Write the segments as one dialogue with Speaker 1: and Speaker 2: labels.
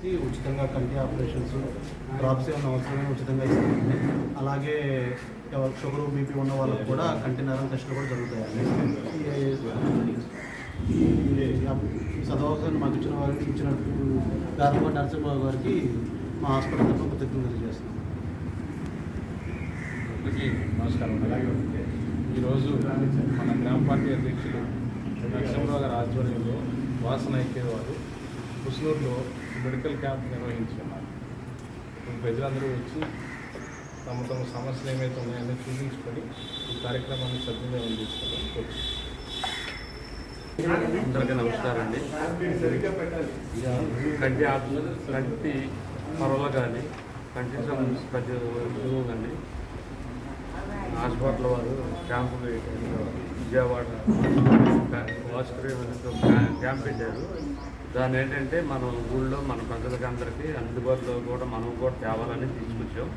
Speaker 1: వాళ్ళకి ఉచితంగా కంటి ఆపరేషన్స్, డ్రాప్స్ ఏమైనా అవసరమైన ఉచితంగా ఇస్తామండి. అలాగే షుగర్, బీపీ ఉన్న వాళ్ళకి కూడా కంటి నరం టెస్టులు కూడా జరుగుతాయండి. ఈ సదవకాశాన్ని మాకు ఇచ్చినట్టు గారంపాటి నరసింహరావు గారికి మా హాస్పిటల్ తరఫున కృతజ్ఞతలు తెలియజేస్తున్నాం.
Speaker 2: నమస్కారం. ఈరోజు మన గ్రామ పార్టీ అధ్యక్షులు నరసింహరావు గారి ఆధ్వర్యంలో వాసన ఐక్య వారు కుస్నూరులో మెడికల్ క్యాంప్ నిర్వహించుకున్నారు. ప్రజలందరూ వచ్చి తమ సమస్యలు ఏమైతే ఉన్నాయని చూపించుకొని ఈ కార్యక్రమాన్ని సద్వినియోగం చేసుకోవడం.
Speaker 3: అందరికీ నమస్కారం అండి. కంటి పొరలు కానీ కంటికి సంబంధించి ప్రతి కానీ హాస్పిటల్ వారు క్యాంపు విజయవాడ క్యాంప్ పెట్టారు. దాని ఏంటంటే మన ఊళ్ళో మన ప్రజలకి అందరికీ అందుబాటులో కూడా మనం కూడా తేవాలని తీసుకొచ్చాం.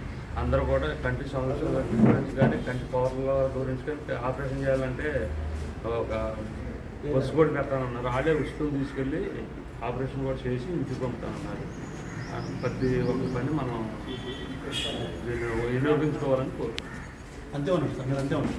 Speaker 3: అందరూ కూడా కంటి సమస్యల గురించి కానీ కంటి పవర్ల గురించి కానీ ఆపరేషన్ చేయాలంటే ఒక బస్సు కూడా పెట్టాలన్నారు. వాళ్ళే ఉచితం తీసుకెళ్ళి ఆపరేషన్ కూడా చేసి ఇంటికి పంపుతానన్నారు. ప్రతి ఒక్క పని మనం దీన్ని వినియోగించుకోవాలని కోరుకుంటున్నాం.
Speaker 1: అంతే ఉన్నాడు సార్, మీరు అంతే ఉన్నాడు.